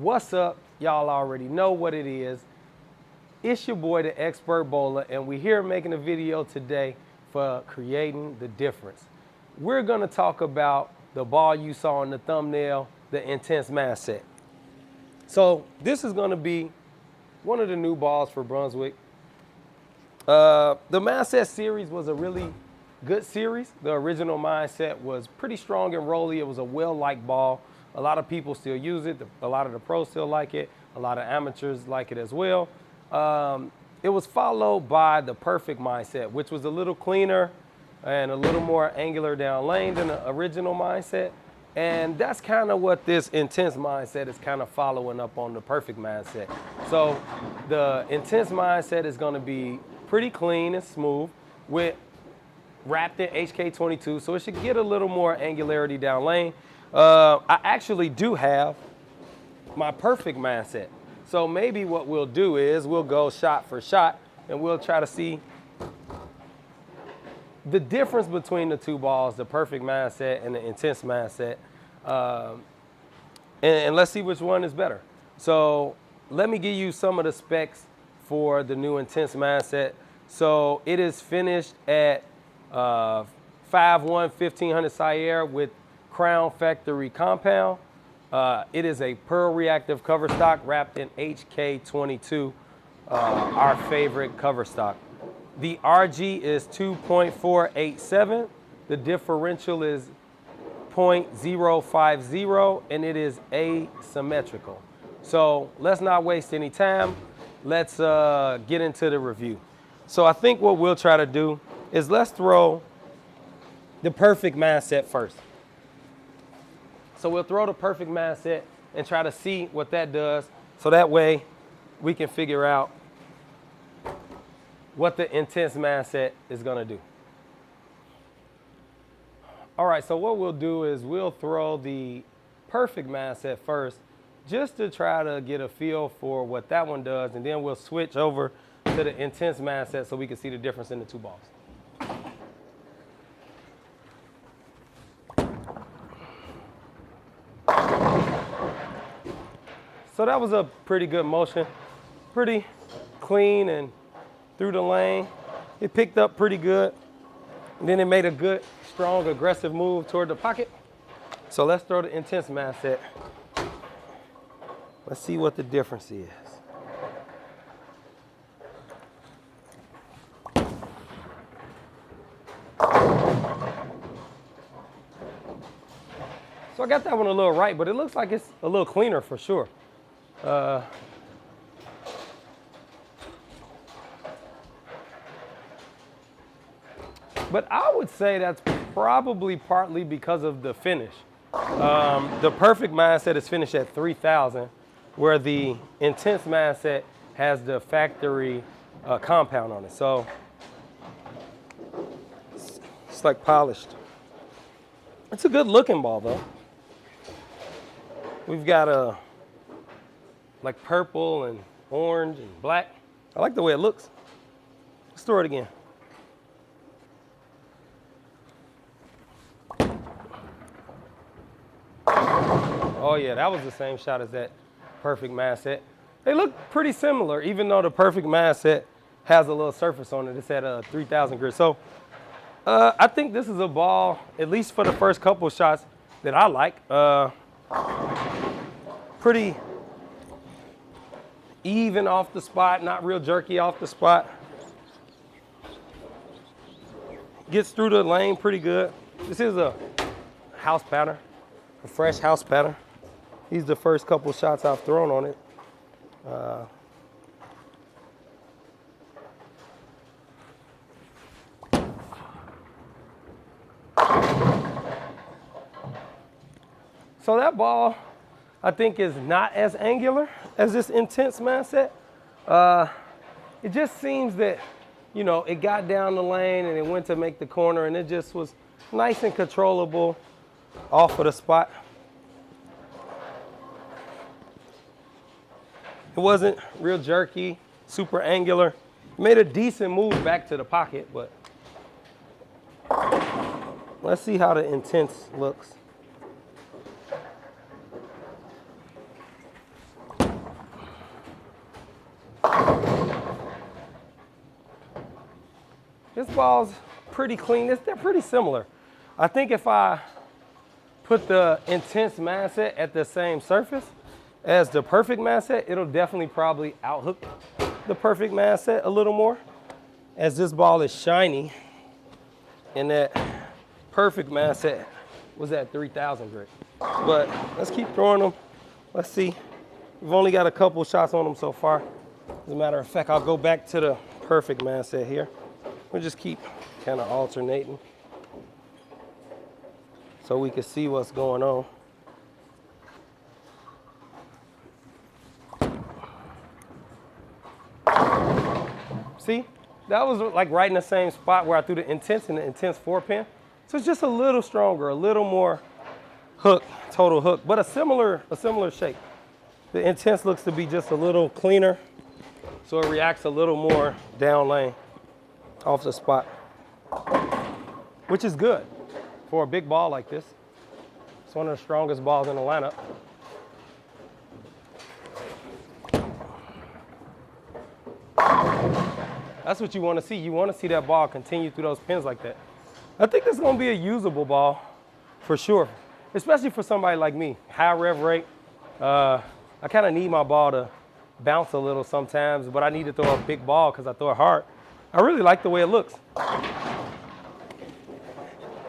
What's up? Y'all already know what it is. It's your boy, the Expert Bowler, and we're here making a video today for creating the difference. We're gonna talk about the ball you saw in the thumbnail, the Intense Mass Set. So this is gonna be one of the new balls for Brunswick. The Mass Set series was a really good series. The original mindset was pretty strong and rolly. It was a well-liked ball. A lot of people still use it. A lot of the pros still like it. A lot of amateurs like it as well. It was followed by the Perfect mindset, which was a little cleaner and a little more angular down lane than the original mindset. And that's kind of what this Intense mindset is kind of following up on the Perfect mindset. So the Intense mindset is going to be pretty clean and smooth with wrapped in HK22, so it should get a little more angularity down lane. I actually do have my Perfect mindset. So maybe what we'll do is we'll go shot for shot and we'll try to see the difference between the two balls, the Perfect mindset and the Intense mindset. And let's see which one is better. So let me give you some of the specs for the new Intense mindset. So it is finished at 5'1", 1500 Sierra with Crown Factory compound. It is a pearl reactive cover stock wrapped in HK22, our favorite cover stock. The RG is 2.487. The differential is 0.050, and it is asymmetrical. So let's not waste any time. Let's get into the review. So I think what we'll try to do is let's throw the Perfect mindset first. So we'll throw the Perfect mindset and try to see what that does. So that way we can figure out what the Intense mindset is gonna do. All right, so what we'll do is we'll throw the Perfect mindset first just to try to get a feel for what that one does, and then we'll switch over to the Intense mindset so we can see the difference in the two balls. So that was a pretty good motion, pretty clean and through the lane. It picked up pretty good. And then it made a good, strong, aggressive move toward the pocket. So let's throw the Intense mindset. Let's see what the difference is. So I got that one a little right, but it looks like it's a little cleaner for sure. But I would say that's probably partly because of the finish. The Perfect mindset is finished at 3,000, where the Intense mindset has the factory compound on it. So it's like polished. It's a good looking ball though. We've got like purple and orange and black. I like the way it looks. Let's throw it again. Oh yeah, that was the same shot as that Perfect mindset. They look pretty similar, even though the Perfect mindset has a little surface on it. It's at 3,000 grit. So I think this is a ball, at least for the first couple of shots, that I like. Pretty even off the spot, not real jerky off the spot. Gets through the lane pretty good. This is a house pattern, a fresh house pattern. These are the first couple shots I've thrown on it. So that ball, I think, is not as angular as this Intense mindset. It just seems that, you know, it got down the lane and it went to make the corner and it just was nice and controllable off of the spot. It wasn't real jerky, super angular. It made a decent move back to the pocket, but let's see how the Intense looks. ball's pretty clean. They're pretty similar. I think if I put the intense mindset at the same surface as the perfect mindset, it'll definitely probably outhook the perfect mindset a little more, as this ball is shiny and that perfect mindset was at 3,000 grit. But let's keep throwing them. Let's see. We've only got a couple shots on them so far. As a matter of fact, I'll go back to the perfect mindset here. We'll just keep kind of alternating so we can see what's going on. See, that was like right in the same spot where I threw the intense and the intense 4-pin. So it's just a little stronger, a little more hook, total hook, but a similar shape. The intense looks to be just a little cleaner, so it reacts a little more down lane off the spot, which is good for a big ball like this. It's one of the strongest balls in the lineup. That's what you want to see. You want to see that ball continue through those pins like that. I think this is going to be a usable ball for sure, especially for somebody like me. High rev rate. I kind of need my ball to bounce a little sometimes, but I need to throw a big ball because I throw it hard. I really like the way it looks.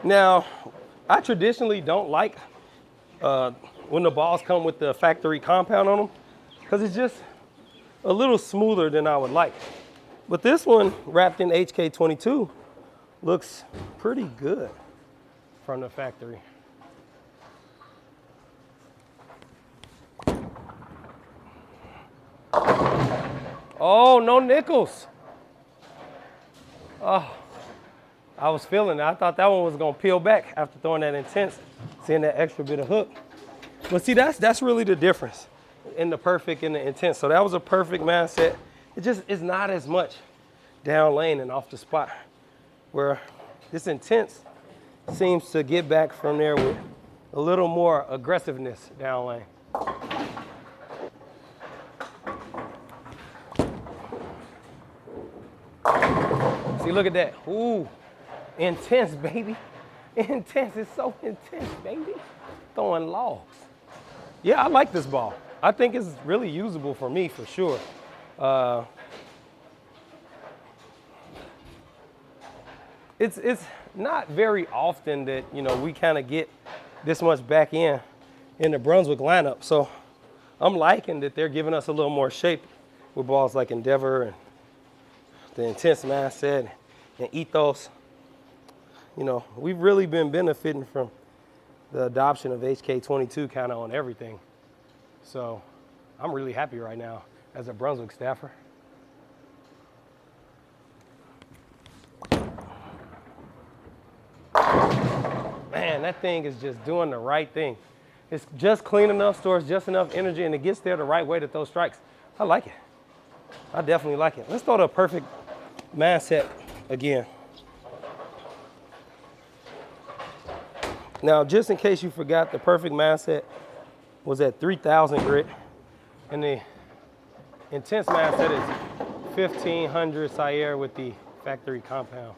Now, I traditionally don't like when the balls come with the factory compound on them because it's just a little smoother than I would like. But this one, wrapped in HK22, looks pretty good from the factory. Oh, no nickels. Oh, I was feeling it. I thought that one was gonna peel back after throwing that intense, seeing that extra bit of hook. But see, that's really the difference in the perfect and the intense. So that was a perfect mindset. It just is not as much down lane and off the spot, where this intense seems to get back from there with a little more aggressiveness down lane. See, look at that. Ooh, intense, baby. Intense, it's so intense, baby. Throwing logs. Yeah, I like this ball. I think it's really usable for me, for sure. It's not very often that, you know, we kind of get this much back in the Brunswick lineup. So I'm liking that they're giving us a little more shape with balls like Endeavor and the intense mindset and ethos. You know, we've really been benefiting from the adoption of HK22 kind of on everything. So I'm really happy right now as a Brunswick staffer. Man, that thing is just doing the right thing. It's just clean enough, stores just enough energy, and it gets there the right way to throw strikes. I like it. I definitely like it. Let's throw the perfect mindset again. Now, just in case you forgot, the perfect mindset was at 3,000 grit, and the intense mindset is 1,500 Sierra with the factory compound.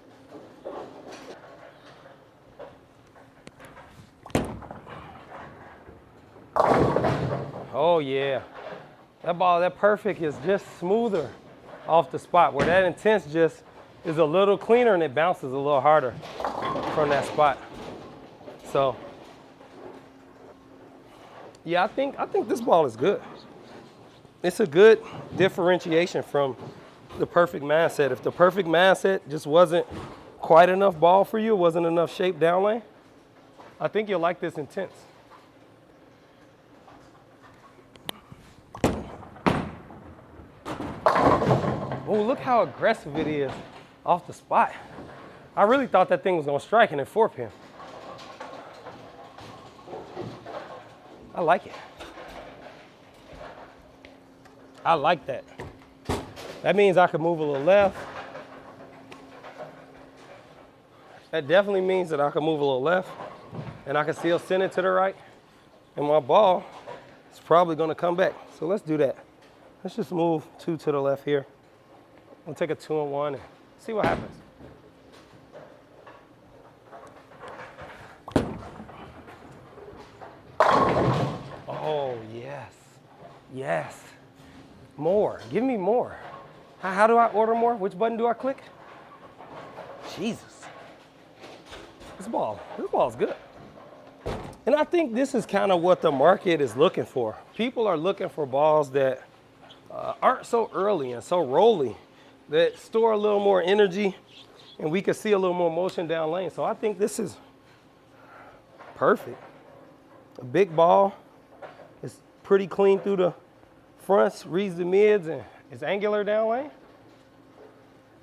Oh yeah, that ball, that perfect is just smoother off the spot, where that intense just is a little cleaner and it bounces a little harder from that spot. So yeah, I think this ball is good. It's a good differentiation from the perfect mindset. If the perfect mindset just wasn't quite enough ball for you, wasn't enough shape down lane, I think you'll like this intense. Oh, look how aggressive it is off the spot. I really thought that thing was gonna strike in a 4-pin. I like it. I like that. That means I can move a little left. That definitely means that I can move a little left and I can still send it to the right. And my ball is probably gonna come back. So let's do that. Let's just move 2 to the left here. We'll take a 2-and-1 and see what happens. Yes. More. Give me more. How do I order more? Which button do I click? Jesus. This ball's good. And I think this is kind of what the market is looking for. People are looking for balls that aren't so early and so rolly, that store a little more energy and we can see a little more motion down lane. So I think this is perfect. A big ball. It's pretty clean through the fronts, reads the mids, and it's angular down lane.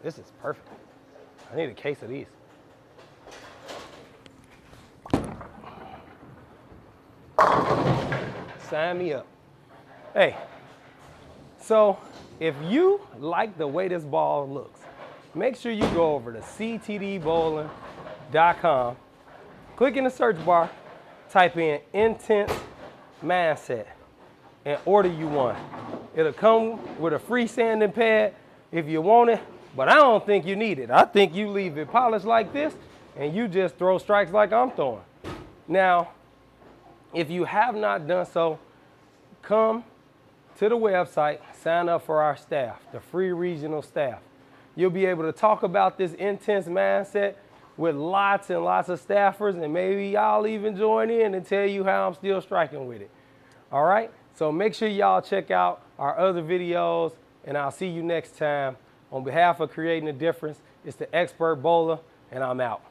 This is perfect. I need a case of these. Sign me up. Hey, so if you like the way this ball looks, make sure you go over to ctdbowling.com, click in the search bar, type in intense mindset, and order you one. It'll come with a free sanding pad if you want it, but I don't think you need it. I think you leave it polished like this and you just throw strikes like I'm throwing. Now, if you have not done so, come to the website, sign up for our staff, the free regional staff. You'll be able to talk about this intense mindset with lots and lots of staffers, and maybe y'all even join in and tell you how I'm still striking with it. All right? So make sure y'all check out our other videos, and I'll see you next time. On behalf of Creating a Difference, it's the Expert Bowler, and I'm out.